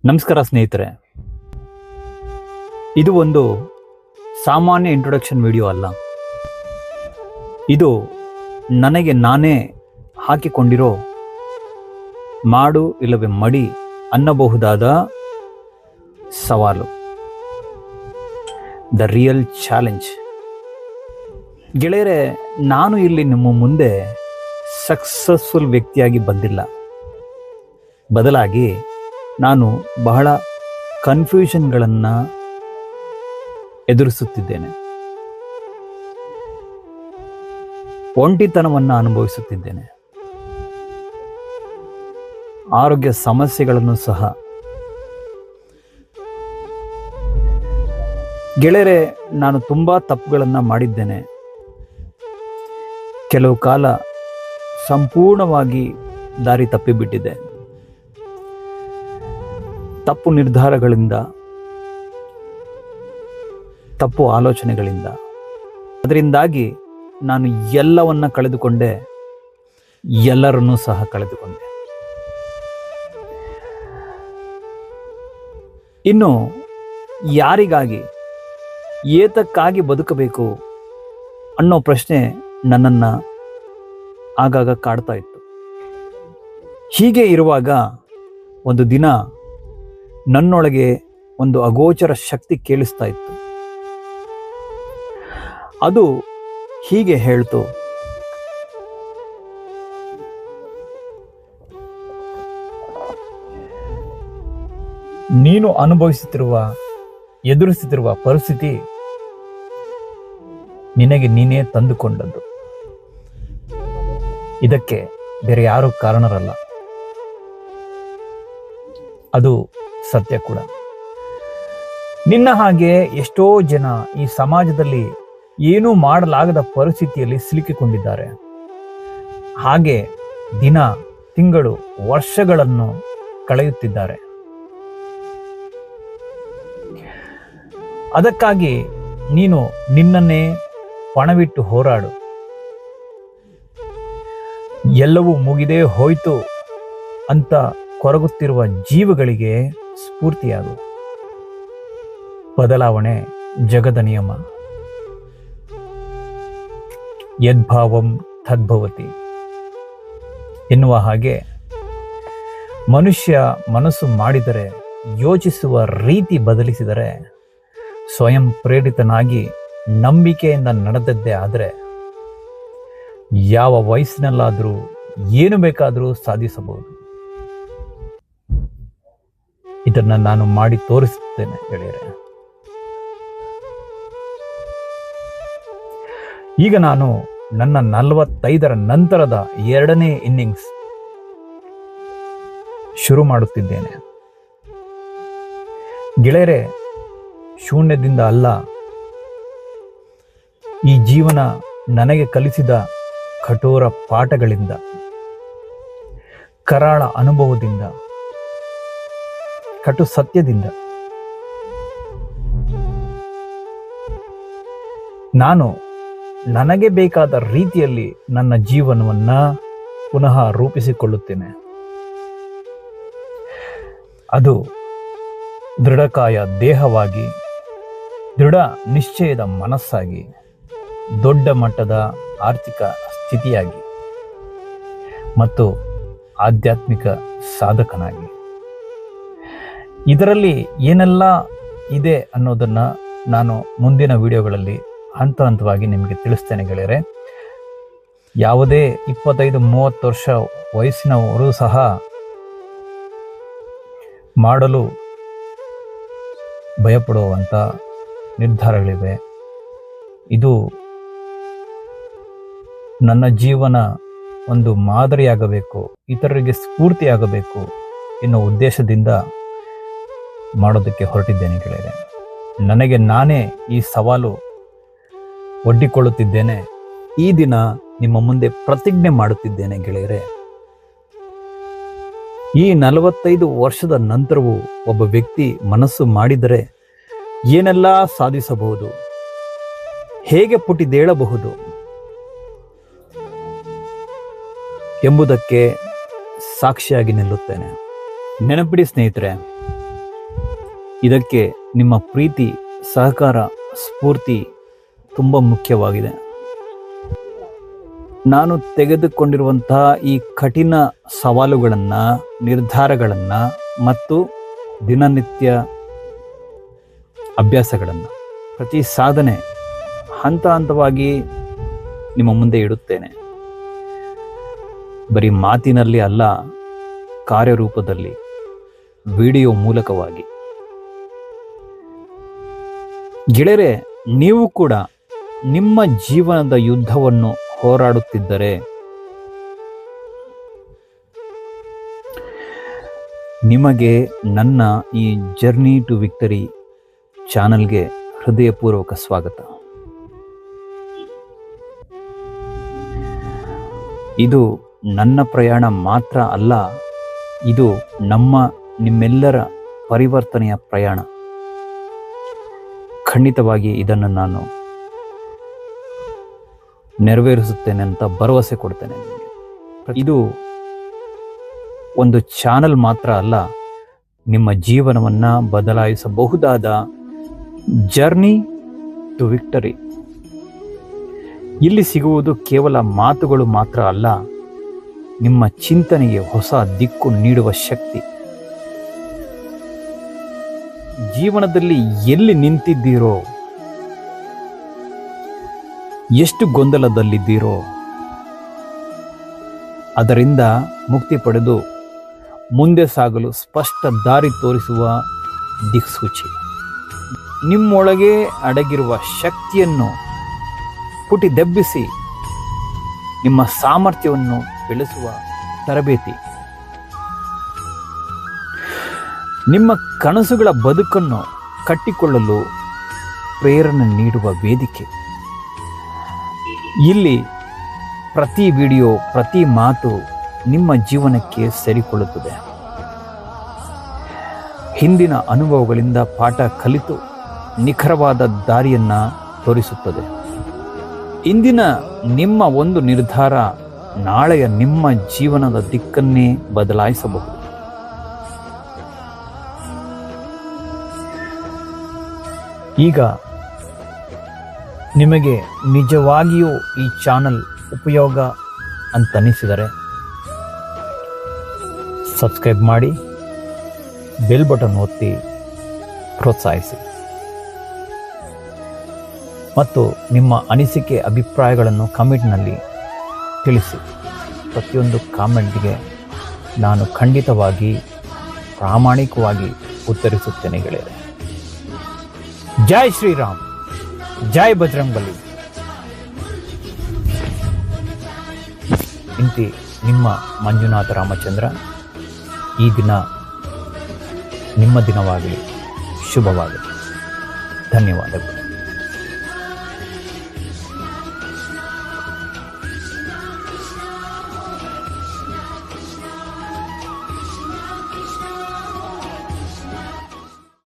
ನಮಸ್ಕಾರ ಸ್ನೇಹಿತರೆ. ಇದು ಒಂದು ಸಾಮಾನ್ಯ ಇಂಟ್ರೊಡಕ್ಷನ್ ವಿಡಿಯೋ ಅಲ್ಲ. ಇದು ನನಗೆ ನಾನೇ ಹಾಕಿಕೊಂಡಿರೋ ಮಾಡು ಇಲ್ಲವೇ ಮಡಿ ಅನ್ನಬಹುದಾದ ಸವಾಲು, ದ ರಿಯಲ್ ಚಾಲೆಂಜ್. ಗೆಳೆಯರೆ, ನಾನು ಇಲ್ಲಿ ನಿಮ್ಮ ಮುಂದೆ ಸಕ್ಸಸ್ಫುಲ್ ವ್ಯಕ್ತಿಯಾಗಿ ಬಂದಿಲ್ಲ. ಬದಲಾಗಿ ನಾನು ಬಹಳ ಕನ್ಫ್ಯೂಷನ್ಗಳನ್ನು ಎದುರಿಸುತ್ತಿದ್ದೇನೆ, ಒಂಟಿತನವನ್ನು ಅನುಭವಿಸುತ್ತಿದ್ದೇನೆ, ಆರೋಗ್ಯ ಸಮಸ್ಯೆಗಳನ್ನು ಸಹ. ಗೆಳೆಯರೆ, ನಾನು ತುಂಬ ತಪ್ಪುಗಳನ್ನು ಮಾಡಿದ್ದೇನೆ. ಕೆಲವು ಕಾಲ ಸಂಪೂರ್ಣವಾಗಿ ದಾರಿ ತಪ್ಪಿಬಿಟ್ಟಿದ್ದೆ. ತಪ್ಪು ನಿರ್ಧಾರಗಳಿಂದ, ತಪ್ಪು ಆಲೋಚನೆಗಳಿಂದ. ಅದರಿಂದಾಗಿ ನಾನು ಎಲ್ಲವನ್ನ ಕಳೆದುಕೊಂಡೆ, ಎಲ್ಲರನ್ನೂ ಸಹ ಕಳೆದುಕೊಂಡೆ. ಇನ್ನು ಯಾರಿಗಾಗಿ, ಏತಕ್ಕಾಗಿ ಬದುಕಬೇಕು ಅನ್ನೋ ಪ್ರಶ್ನೆ ನನ್ನನ್ನು ಆಗಾಗ ಕಾಡ್ತಾ ಇತ್ತು. ಹೀಗೆ ಇರುವಾಗ ಒಂದು ದಿನ ನನ್ನೊಳಗೆ ಒಂದು ಅಗೋಚರ ಶಕ್ತಿ ಕೇಳಿಸ್ತಾ ಇತ್ತು. ಅದು ಹೀಗೆ ಹೇಳ್ತು, ನೀನು ಎದುರಿಸುತ್ತಿರುವ ಪರಿಸ್ಥಿತಿ ನಿನಗೆ ನೀನೇ ತಂದುಕೊಂಡದ್ದು. ಇದಕ್ಕೆ ಬೇರೆ ಯಾರೂ ಕಾರಣರಲ್ಲ. ಅದು ಸತ್ಯ ಕೂಡ. ನಿನ್ನ ಹಾಗೆ ಎಷ್ಟೋ ಜನ ಈ ಸಮಾಜದಲ್ಲಿ ಏನೂ ಮಾಡಲಾಗದ ಪರಿಸ್ಥಿತಿಯಲ್ಲಿ ಸಿಲುಕಿಕೊಂಡಿದ್ದಾರೆ. ಹಾಗೆ ದಿನ, ತಿಂಗಳು, ವರ್ಷಗಳನ್ನು ಕಳೆಯುತ್ತಿದ್ದಾರೆ. ಅದಕ್ಕಾಗಿ ನೀನು ನಿನ್ನನ್ನೇ ಪಣವಿಟ್ಟು ಹೋರಾಡು. ಎಲ್ಲವೂ ಮುಗಿದೇ ಹೋಯ್ತು ಅಂತ ಕೊರಗುತ್ತಿರುವ ಜೀವಗಳಿಗೆ ಸ್ಫೂರ್ತಿಯಾಗು. ಬದಲಾವಣೆ ಜಗದ ನಿಯಮ. ಯದ್ಭಾವಂ ತದ್ಭವತಿ ಎನ್ನುವ ಹಾಗೆ ಮನುಷ್ಯ ಮನಸ್ಸು ಮಾಡಿದರೆ, ಯೋಚಿಸುವ ರೀತಿ ಬದಲಿಸಿದರೆ, ಸ್ವಯಂ ಪ್ರೇರಿತನಾಗಿ ನಂಬಿಕೆಯಿಂದ ನಡೆದದ್ದೇ ಆದರೆ ಯಾವ ವಯಸ್ಸಿನಲ್ಲಾದರೂ ಏನು ಬೇಕಾದರೂ ಸಾಧಿಸಬಹುದು. ಇದನ್ನು ನಾನು ಮಾಡಿ ತೋರಿಸುತ್ತೇನೆ ಗೆಳೆಯರೆ. ಈಗ ನಾನು ನನ್ನ 45ರ ನಂತರದ 2ನೇ ಇನ್ನಿಂಗ್ಸ್ ಶುರು ಮಾಡುತ್ತಿದ್ದೇನೆ. ಗೆಳೆಯರೆ, ಶೂನ್ಯದಿಂದ ಅಲ್ಲ, ಈ ಜೀವನ ನನಗೆ ಕಲಿಸಿದ ಕಠೋರ ಪಾಠಗಳಿಂದ, ಕರಾಳ ಅನುಭವದಿಂದ, ಕಟು ಸತ್ಯದಿಂದ ನಾನು ನನಗೆ ಬೇಕಾದ ರೀತಿಯಲ್ಲಿ ನನ್ನ ಜೀವನವನ್ನ ಪುನಃ ರೂಪಿಸಿಕೊಳ್ಳುತ್ತೇನೆ. ಅದು ದೃಢಕಾಯ ದೇಹವಾಗಿ, ದೃಢ ನಿಶ್ಚಯದ ಮನಸ್ಸಾಗಿ, ದೊಡ್ಡ ಮಟ್ಟದ ಆರ್ಥಿಕ ಸ್ಥಿತಿಯಾಗಿ ಮತ್ತು ಆಧ್ಯಾತ್ಮಿಕ ಸಾಧಕನಾಗಿ. ಇದರಲ್ಲಿ ಏನೆಲ್ಲ ಇದೆ ಅನ್ನೋದನ್ನು ನಾನು ಮುಂದಿನ ವಿಡಿಯೋಗಳಲ್ಲಿ ಹಂತ ಹಂತವಾಗಿ ನಿಮಗೆ ತಿಳಿಸ್ತೇನೆ ಗೆಳೆಯರೆ. ಯಾವುದೇ 25-30 ವರ್ಷ ವಯಸ್ಸಿನವರು ಸಹ ಮಾಡಲು ಭಯಪಡುವಂಥ ನಿರ್ಧಾರಗಳಿವೆ. ಇದು ನನ್ನ ಜೀವನ ಒಂದು ಮಾದರಿಯಾಗಬೇಕು, ಇತರರಿಗೆ ಸ್ಫೂರ್ತಿಯಾಗಬೇಕು ಎನ್ನುವ ಉದ್ದೇಶದಿಂದ ಮಾಡೋದಕ್ಕೆ ಹೊರಟಿದ್ದೇನೆ ಗೆಳೆಯರೆ. ನನಗೆ ನಾನೇ ಈ ಸವಾಲು ಒಡ್ಡಿಕೊಳ್ಳುತ್ತಿದ್ದೇನೆ. ಈ ದಿನ ನಿಮ್ಮ ಮುಂದೆ ಪ್ರತಿಜ್ಞೆ ಮಾಡುತ್ತಿದ್ದೇನೆ ಗೆಳೆಯರೆ. ಈ 45 ವರ್ಷದ ನಂತರವೂ ಒಬ್ಬ ವ್ಯಕ್ತಿ ಮನಸ್ಸು ಮಾಡಿದರೆ ಏನೆಲ್ಲ ಸಾಧಿಸಬಹುದು, ಹೇಗೆ ಪುಟಿದೇಳಬಹುದು ಎಂಬುದಕ್ಕೆ ಸಾಕ್ಷಿಯಾಗಿ ನಿಲ್ಲುತ್ತೇನೆ. ನೆನಪಿಡಿ ಸ್ನೇಹಿತರೆ, ಇದಕ್ಕೆ ನಿಮ್ಮ ಪ್ರೀತಿ, ಸಹಕಾರ, ಸ್ಫೂರ್ತಿ ತುಂಬ ಮುಖ್ಯವಾಗಿದೆ. ನಾನು ತೆಗೆದುಕೊಂಡಿರುವಂತಹ ಈ ಕಠಿಣ ಸವಾಲುಗಳನ್ನು, ನಿರ್ಧಾರಗಳನ್ನು ಮತ್ತು ದಿನನಿತ್ಯ ಅಭ್ಯಾಸಗಳನ್ನು, ಪ್ರತಿ ಸಾಧನೆ ಹಂತ ಹಂತವಾಗಿ ನಿಮ್ಮ ಮುಂದೆ ಇಡುತ್ತೇನೆ. ಬರೀ ಮಾತಿನಲ್ಲಿ ಅಲ್ಲ, ಕಾರ್ಯರೂಪದಲ್ಲಿ, ವಿಡಿಯೋ ಮೂಲಕವಾಗಿ. ಗೆಳೆಯರೆ, ನೀವು ಕೂಡ ನಿಮ್ಮ ಜೀವನದ ಯುದ್ಧವನ್ನು ಹೋರಾಡುತ್ತಿದ್ದರೆ ನಿಮಗೆ ನನ್ನ ಈ ಜರ್ನಿ ಟು ವಿಕ್ಟರಿ ಚಾನಲ್ಗೆ ಹೃದಯಪೂರ್ವಕ ಸ್ವಾಗತ. ಇದು ನನ್ನ ಪ್ರಯಾಣ ಮಾತ್ರ ಅಲ್ಲ, ಇದು ನಿಮ್ಮೆಲ್ಲರ ಪರಿವರ್ತನೆಯ ಪ್ರಯಾಣ. ಖಂಡಿತವಾಗಿ ಇದನ್ನು ನಾನು ನೆರವೇರಿಸುತ್ತೇನೆ ಅಂತ ಭರವಸೆ ಕೊಡ್ತೇನೆ. ಇದು ಒಂದು ಚಾನಲ್ ಮಾತ್ರ ಅಲ್ಲ, ನಿಮ್ಮ ಜೀವನವನ್ನು ಬದಲಾಯಿಸಬಹುದಾದ ಜರ್ನಿ ಟು ವಿಕ್ಟರಿ. ಇಲ್ಲಿ ಸಿಗುವುದು ಕೇವಲ ಮಾತುಗಳು ಮಾತ್ರ ಅಲ್ಲ, ನಿಮ್ಮ ಚಿಂತನೆಗೆ ಹೊಸ ದಿಕ್ಕು ನೀಡುವ ಶಕ್ತಿ. ಜೀವನದಲ್ಲಿ ಎಲ್ಲಿ ನಿಂತಿದ್ದೀರೋ, ಎಷ್ಟು ಗೊಂದಲದಲ್ಲಿದ್ದೀರೋ ಅದರಿಂದ ಮುಕ್ತಿ ಪಡೆದು ಮುಂದೆ ಸಾಗಲು ಸ್ಪಷ್ಟ ದಾರಿ ತೋರಿಸುವ ದಿಕ್ಸೂಚಿ. ನಿಮ್ಮೊಳಗೆ ಅಡಗಿರುವ ಶಕ್ತಿಯನ್ನು ಪುಟಿದೆಬ್ಬಿಸಿ ನಿಮ್ಮ ಸಾಮರ್ಥ್ಯವನ್ನು ಬೆಳೆಸುವ ತರಬೇತಿ. ನಿಮ್ಮ ಕನಸುಗಳ ಬದುಕನ್ನು ಕಟ್ಟಿಕೊಳ್ಳಲು ಪ್ರೇರಣೆ ನೀಡುವ ವೇದಿಕೆ. ಇಲ್ಲಿ ಪ್ರತಿ ವಿಡಿಯೋ, ಪ್ರತಿ ಮಾತು ನಿಮ್ಮ ಜೀವನಕ್ಕೆ ಸೇರಿಕೊಳ್ಳುತ್ತದೆ. ಹಿಂದಿನ ಅನುಭವಗಳಿಂದ ಪಾಠ ಕಲಿತು ನಿಖರವಾದ ದಾರಿಯನ್ನು ತೋರಿಸುತ್ತದೆ. ಇಂದಿನ ನಿಮ್ಮ ಒಂದು ನಿರ್ಧಾರ ನಾಳೆಯ ನಿಮ್ಮ ಜೀವನದ ದಿಕ್ಕನ್ನೇ ಬದಲಾಯಿಸಬಹುದು. ಈಗ ನಿಮಗೆ ನಿಜವಾಗಿಯೂ ಈ ಚಾನಲ್ ಉಪಯೋಗ ಅಂತನಿಸಿದರೆ ಸಬ್ಸ್ಕ್ರೈಬ್ ಮಾಡಿ, ಬೆಲ್ ಬಟನ್ ಒತ್ತಿ ಪ್ರೋತ್ಸಾಹಿಸಿ ಮತ್ತು ನಿಮ್ಮ ಅನಿಸಿಕೆ, ಅಭಿಪ್ರಾಯಗಳನ್ನು ಕಮೆಂಟ್ನಲ್ಲಿ ತಿಳಿಸಿ. ಪ್ರತಿಯೊಂದು ಕಾಮೆಂಟ್ಗೆ ನಾನು ಖಂಡಿತವಾಗಿ ಪ್ರಾಮಾಣಿಕವಾಗಿ ಉತ್ತರಿಸುತ್ತೇನೆ ಗೆಳೆಯರೆ. ಜೈ ಶ್ರೀರಾಮ್, ಜೈ ಬಜರಂಗಬಲಿ. ಇಂತಿ ನಿಮ್ಮ ಮಂಜುನಾಥ ರಾಮಚಂದ್ರ. ಈ ದಿನ ನಿಮ್ಮ ದಿನವಾಗಲಿ, ಶುಭವಾಗಲಿ. ಧನ್ಯವಾದಗಳು.